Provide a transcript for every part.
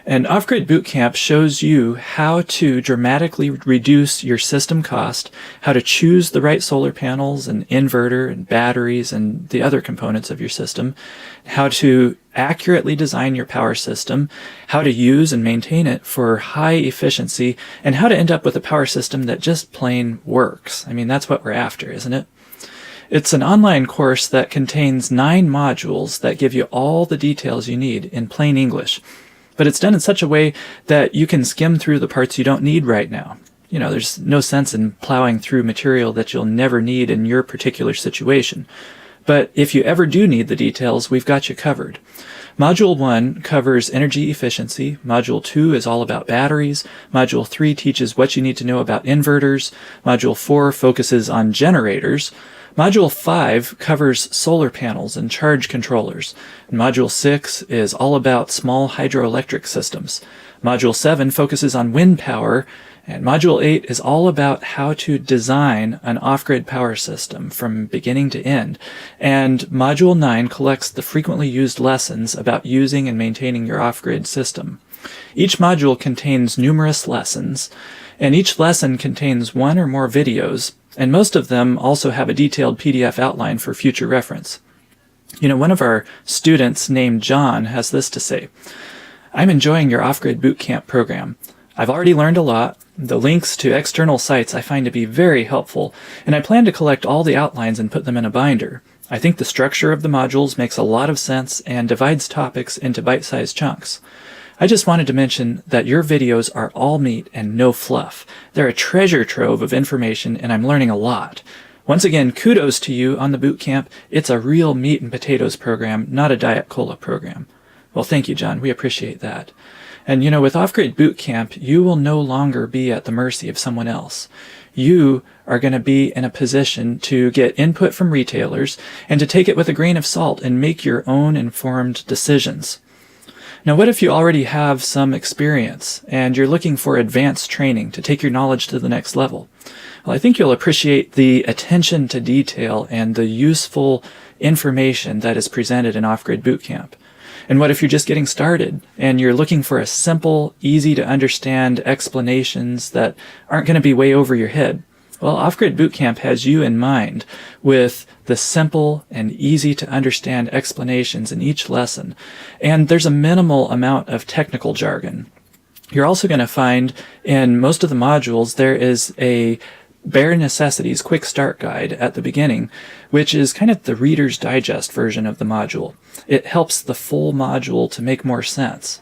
And Off-Grid Bootcamp shows you how to dramatically reduce your system cost, how to choose the right solar panels and inverter and batteries and the other components of your system, how to accurately design your power system, how to use and maintain it for high efficiency, and how to end up with a power system that just plain works. I mean, that's what we're after, isn't it? It's an online course that contains 9 modules that give you all the details you need in plain English. But it's done in such a way that you can skim through the parts you don't need right now. You know, there's no sense in plowing through material that you'll never need in your particular situation. But if you ever do need the details, we've got you covered. Module 1 covers energy efficiency. Module 2 is all about batteries. Module 3 teaches what you need to know about inverters. Module 4 focuses on generators. Module 5 covers solar panels and charge controllers. And Module 6 is all about small hydroelectric systems. Module 7 focuses on wind power, and Module 8 is all about how to design an off-grid power system from beginning to end. And Module 9 collects the frequently used lessons about using and maintaining your off-grid system. Each module contains numerous lessons, and each lesson contains 1 or more videos, and most of them also have a detailed PDF outline for future reference. You know, one of our students named John has this to say: "I'm enjoying your Off-Grid Bootcamp program. I've already learned a lot. The links to external sites I find to be very helpful, and I plan to collect all the outlines and put them in a binder. I think the structure of the modules makes a lot of sense and divides topics into bite-sized chunks. I just wanted to mention that your videos are all meat and no fluff. They're a treasure trove of information, and I'm learning a lot. Once again, kudos to you on the bootcamp. It's a real meat and potatoes program, not a Diet Cola program." Well, thank you, John. We appreciate that. And you know, with Off-Grid Bootcamp, you will no longer be at the mercy of someone else. You are going to be in a position to get input from retailers and to take it with a grain of salt and make your own informed decisions. Now, what if you already have some experience and you're looking for advanced training to take your knowledge to the next level? Well, I think you'll appreciate the attention to detail and the useful information that is presented in Off-Grid Bootcamp. And what if you're just getting started and you're looking for a simple, easy to understand explanations that aren't going to be way over your head? Well, Off-Grid Bootcamp has you in mind with the simple and easy to understand explanations in each lesson. And there's a minimal amount of technical jargon. You're also going to find in most of the modules there is a Bare Necessities Quick Start Guide at the beginning, which is kind of the Reader's Digest version of the module. It helps the full module to make more sense.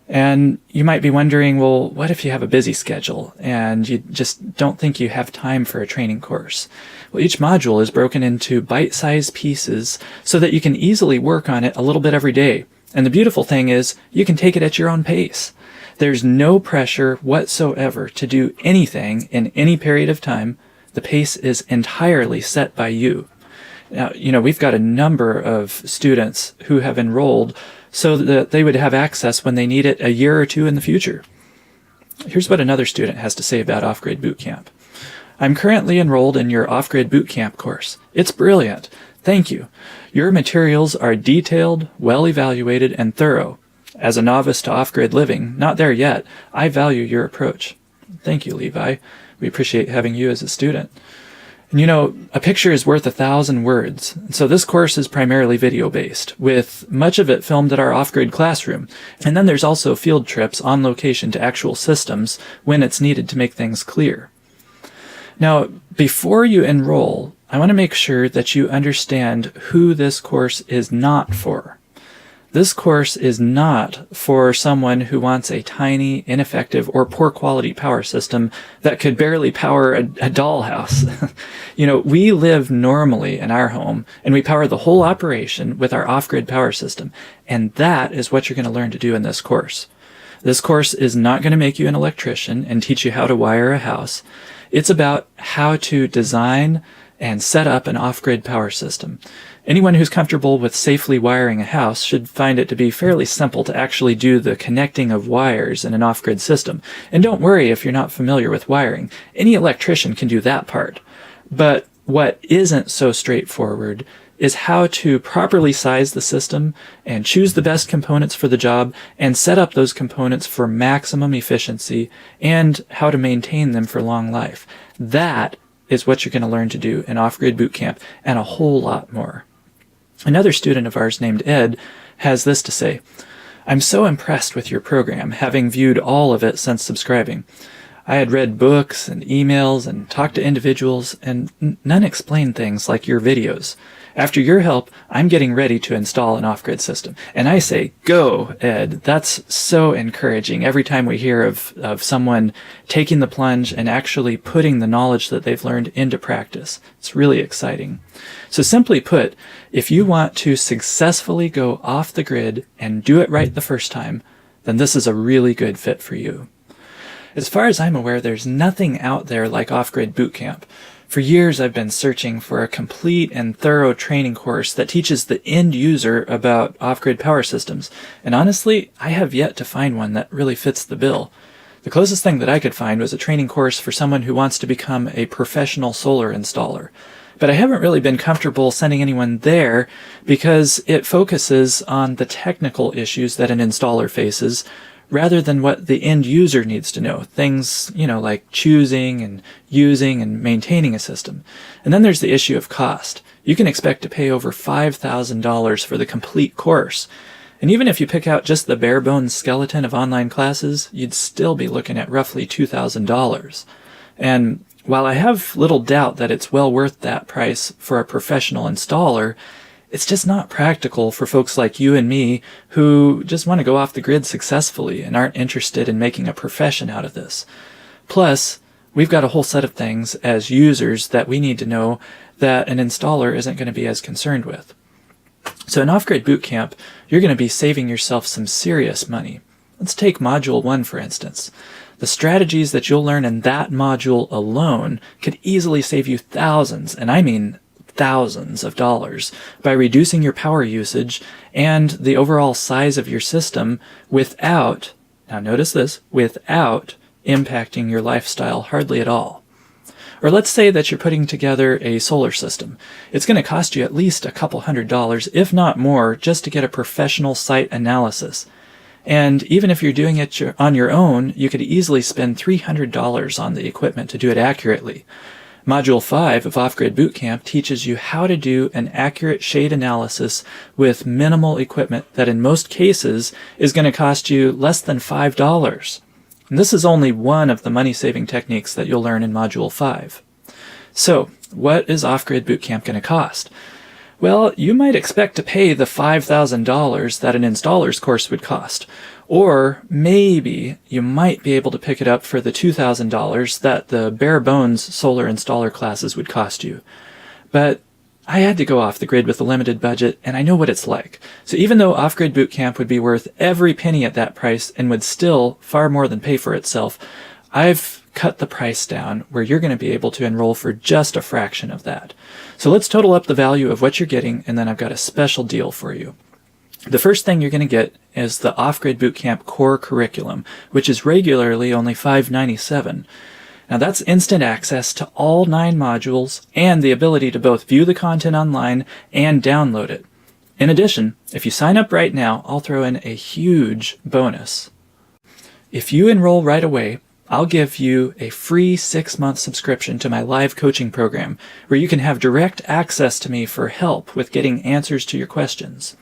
And you might be wondering, well, what if you have a busy schedule and you just don't think you have time for a training course? Well, each module is broken into bite-sized pieces so that you can easily work on it a little bit every day. And the beautiful thing is, you can take it at your own pace. There's no pressure whatsoever to do anything in any period of time. The pace is entirely set by you. Now, you know, we've got a number of students who have enrolled so that they would have access when they need it a year or 2 in the future. Here's what another student has to say about Off-Grid Bootcamp. "I'm currently enrolled in your Off-Grid Bootcamp course. It's brilliant. Thank you. Your materials are detailed, well evaluated, and thorough. As a novice to off-grid living, not there yet, I value your approach." Thank you, Levi. We appreciate having you as a student. And you know, a picture is worth 1,000 words. So this course is primarily video-based, with much of it filmed at our off-grid classroom. And then there's also field trips on location to actual systems when it's needed to make things clear. Now, before you enroll, I want to make sure that you understand who this course is not for. This course is not for someone who wants a tiny, ineffective, or poor quality power system that could barely power a dollhouse. You know, we live normally in our home, and we power the whole operation with our off-grid power system, and that is what you're going to learn to do in this course. This course is not going to make you an electrician and teach you how to wire a house. It's about how to design and set up an off-grid power system. Anyone who's comfortable with safely wiring a house should find it to be fairly simple to actually do the connecting of wires in an off-grid system. And don't worry if you're not familiar with wiring. Any electrician can do that part. But what isn't so straightforward is how to properly size the system and choose the best components for the job and set up those components for maximum efficiency and how to maintain them for long life. That is what you're going to learn to do in Off-Grid Bootcamp, and a whole lot more. Another student of ours named Ed has this to say: "I'm so impressed with your program, having viewed all of it since subscribing. I had read books and emails and talked to individuals, and none explained things like your videos. After your help, I'm getting ready to install an off-grid system." And I say, go, Ed. That's so encouraging every time we hear of someone taking the plunge and actually putting the knowledge that they've learned into practice. It's really exciting. So simply put, if you want to successfully go off the grid and do it right the first time, then this is a really good fit for you. As far as I'm aware, there's nothing out there like Off-Grid Bootcamp. For years, I've been searching for a complete and thorough training course that teaches the end user about off-grid power systems, and honestly, I have yet to find one that really fits the bill. The closest thing that I could find was a training course for someone who wants to become a professional solar installer. But I haven't really been comfortable sending anyone there because it focuses on the technical issues that an installer faces, rather than what the end user needs to know. Things, like choosing and using and maintaining a system. And then there's the issue of cost. You can expect to pay over $5,000 for the complete course. And even if you pick out just the bare bones skeleton of online classes, you'd still be looking at roughly $2,000. And while I have little doubt that it's well worth that price for a professional installer, it's just not practical for folks like you and me who just want to go off the grid successfully and aren't interested in making a profession out of this. Plus, we've got a whole set of things as users that we need to know that an installer isn't going to be as concerned with. So in Off-Grid Bootcamp, you're going to be saving yourself some serious money. Let's take Module 1, for instance. The strategies that you'll learn in that module alone could easily save you thousands, and I mean thousands of dollars, by reducing your power usage and the overall size of your system without, now notice this, without impacting your lifestyle hardly at all. Or let's say that you're putting together a solar system. It's going to cost you at least a couple $100s, if not more, just to get a professional site analysis. And even if you're doing it on your own, you could easily spend $300 on the equipment to do it accurately. Module 5 of Off-Grid Bootcamp teaches you how to do an accurate shade analysis with minimal equipment that in most cases is going to cost you less than $5. And this is only one of the money-saving techniques that you'll learn in Module 5. So, what is Off-Grid Bootcamp going to cost? Well, you might expect to pay the $5,000 that an installer's course would cost. Or maybe you might be able to pick it up for the $2,000 that the bare bones solar installer classes would cost you. But I had to go off the grid with a limited budget, and I know what it's like. So even though Off-Grid Bootcamp would be worth every penny at that price and would still far more than pay for itself, I've cut the price down where you're going to be able to enroll for just a fraction of that. So let's total up the value of what you're getting, and then I've got a special deal for you. The first thing you're going to get is the Off-Grid Bootcamp core curriculum, which is regularly only $597. Now that's instant access to all 9 modules and the ability to both view the content online and download it. In addition, if you sign up right now, I'll throw in a huge bonus. If you enroll right away, I'll give you a free 6-month subscription to my live coaching program, where you can have direct access to me for help with getting answers to your questions.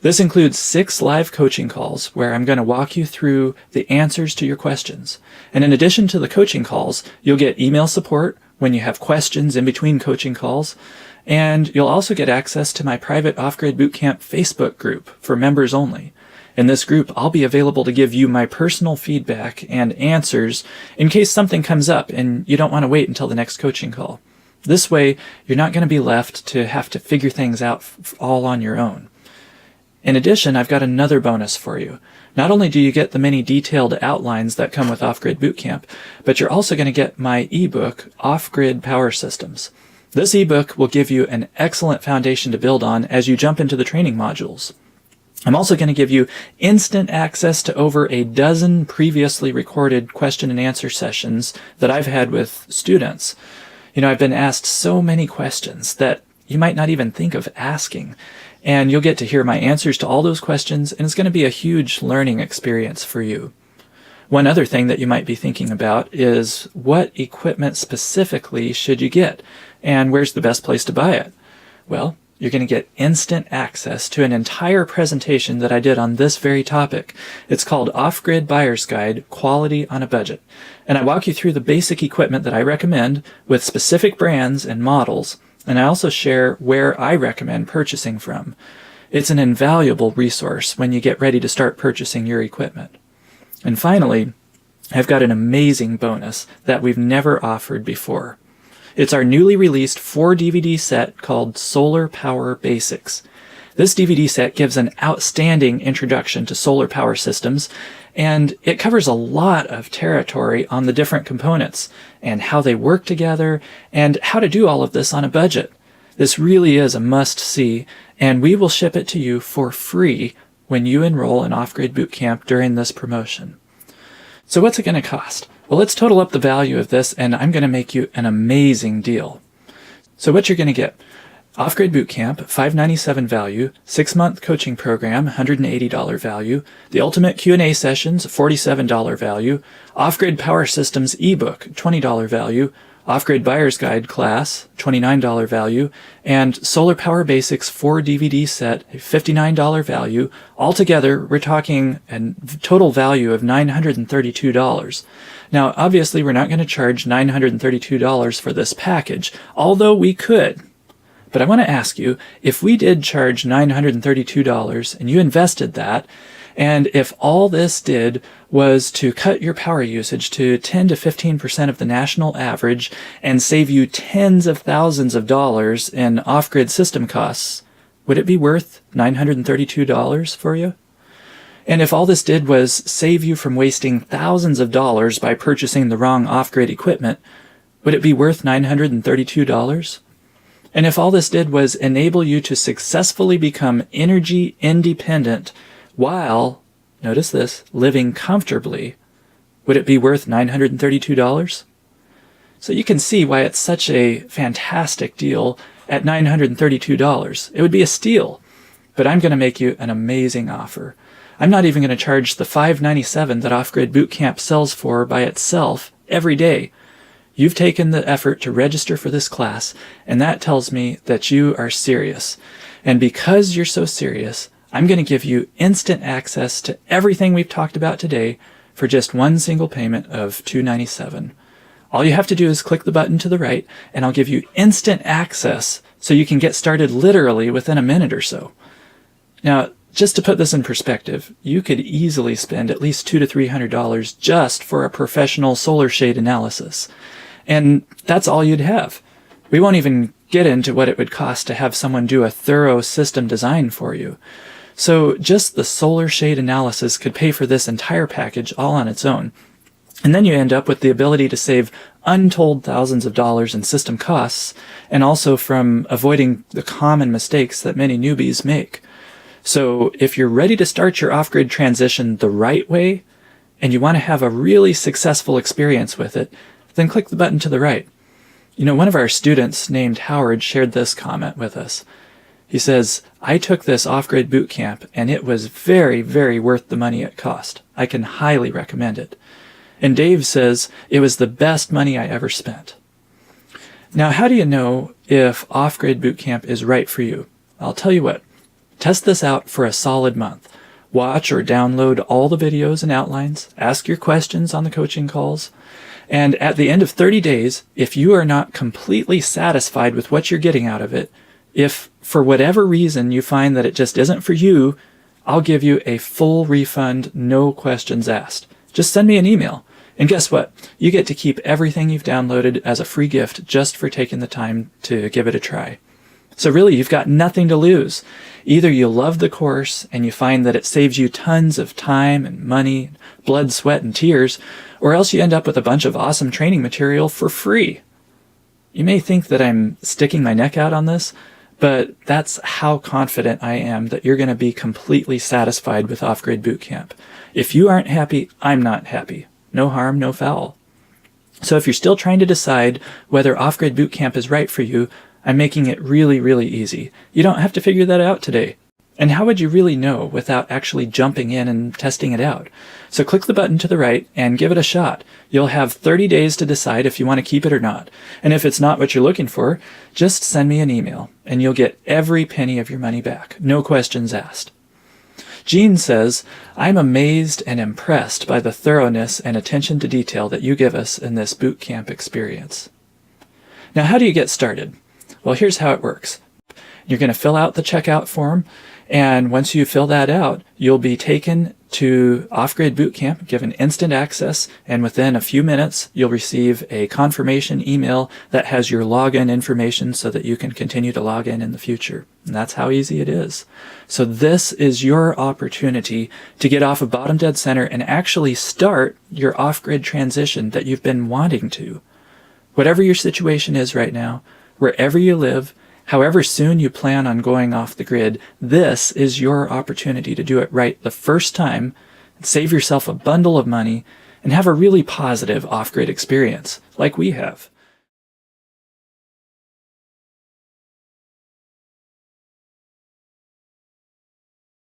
This includes 6 live coaching calls where I'm going to walk you through the answers to your questions. And in addition to the coaching calls, you'll get email support when you have questions in between coaching calls. And you'll also get access to my private Off-Grid Bootcamp Facebook group for members only. In this group, I'll be available to give you my personal feedback and answers in case something comes up and you don't want to wait until the next coaching call. This way, you're not going to be left to have to figure things out all on your own. In addition, I've got another bonus for you. Not only do you get the many detailed outlines that come with Off-Grid Bootcamp, but you're also going to get my ebook, Off-Grid Power Systems. This ebook will give you an excellent foundation to build on as you jump into the training modules. I'm also going to give you instant access to over a dozen previously recorded question and answer sessions that I've had with students. I've been asked so many questions that you might not even think of asking. And you'll get to hear my answers to all those questions, and it's going to be a huge learning experience for you. One other thing that you might be thinking about is what equipment specifically should you get, and where's the best place to buy it? Well, you're going to get instant access to an entire presentation that I did on this very topic. It's called Off-Grid Buyer's Guide, Quality on a Budget. And I walk you through the basic equipment that I recommend with specific brands and models, and I also share where I recommend purchasing from. It's an invaluable resource when you get ready to start purchasing your equipment. And finally, I've got an amazing bonus that we've never offered before. It's our newly released 4-DVD set called Solar Power Basics. This DVD set gives an outstanding introduction to solar power systems, and it covers a lot of territory on the different components and how they work together and how to do all of this on a budget. This really is a must-see, and we will ship it to you for free when you enroll in Off-Grid Bootcamp during this promotion. So what's it going to cost? Well, let's total up the value of this, and I'm going to make you an amazing deal. So what you're going to get: Off-Grid Bootcamp, $597 value, 6-month coaching program, $180 value, the Ultimate Q&A sessions, $47 value, Off-Grid Power Systems ebook, $20 value, Off-Grid Buyer's Guide class, $29 value, and Solar Power Basics 4-DVD set, a $59 value. Altogether, we're talking a total value of $932. Now, obviously, we're not going to charge $932 for this package, although we could. But I want to ask you, if we did charge $932 and you invested that, and if all this did was to cut your power usage to 10 to 15% of the national average and save you tens of thousands of dollars in off-grid system costs, would it be worth $932 for you? And if all this did was save you from wasting thousands of dollars by purchasing the wrong off-grid equipment, would it be worth $932? And if all this did was enable you to successfully become energy independent while, notice this, living comfortably, would it be worth $932? So you can see why it's such a fantastic deal at $932. It would be a steal, but I'm going to make you an amazing offer. I'm not even going to charge the $597 that Off-Grid Bootcamp sells for by itself every day. You've taken the effort to register for this class, and that tells me that you are serious. And because you're so serious, I'm going to give you instant access to everything we've talked about today for just one single payment of $297. All you have to do is click the button to the right, and I'll give you instant access so you can get started literally within a minute or so. Now, just to put this in perspective, you could easily spend at least $200 to $300 just for a professional solar shade analysis. And that's all you'd have. We won't even get into what it would cost to have someone do a thorough system design for you. So just the solar shade analysis could pay for this entire package all on its own. And then you end up with the ability to save untold thousands of dollars in system costs, and also from avoiding the common mistakes that many newbies make. So if you're ready to start your off-grid transition the right way, and you want to have a really successful experience with it, then click the button to the right. You know, one of our students named Howard shared this comment with us. He says, "I took this Off-Grid Bootcamp, and it was very, very worth the money it cost. I can highly recommend it." And Dave says, "It was the best money I ever spent." Now, how do you know if Off-Grid Bootcamp is right for you? I'll tell you what. Test this out for a solid month. Watch or download all the videos and outlines. Ask your questions on the coaching calls. And at the end of 30 days, if you are not completely satisfied with what you're getting out of it, if for whatever reason you find that it just isn't for you, I'll give you a full refund, no questions asked. Just send me an email. And guess what? You get to keep everything you've downloaded as a free gift just for taking the time to give it a try. So really, you've got nothing to lose. Either you love the course and you find that it saves you tons of time and money, blood, sweat, and tears, or else you end up with a bunch of awesome training material for free. You may think that I'm sticking my neck out on this, but that's how confident I am that you're going to be completely satisfied with Off-Grid Bootcamp. If you aren't happy, I'm not happy. No harm, no foul. So if you're still trying to decide whether Off-Grid Bootcamp is right for you, I'm making it really, really easy. You don't have to figure that out today. And how would you really know without actually jumping in and testing it out? So click the button to the right and give it a shot. You'll have 30 days to decide if you want to keep it or not. And if it's not what you're looking for, just send me an email and you'll get every penny of your money back. No questions asked. Jean says, I'm amazed and impressed by the thoroughness and attention to detail that you give us in this boot camp experience. Now, how do you get started? Well, here's how it works. You're going to fill out the checkout form, and once you fill that out, you'll be taken to Off Grid Bootcamp, given instant access, and within a few minutes, you'll receive a confirmation email that has your login information so that you can continue to log in the future. And that's how easy it is. So this is your opportunity to get off of bottom dead center and actually start your off-grid transition that you've been wanting to. Whatever your situation is right now, wherever you live, however soon you plan on going off the grid, this is your opportunity to do it right the first time, save yourself a bundle of money, and have a really positive off-grid experience like we have.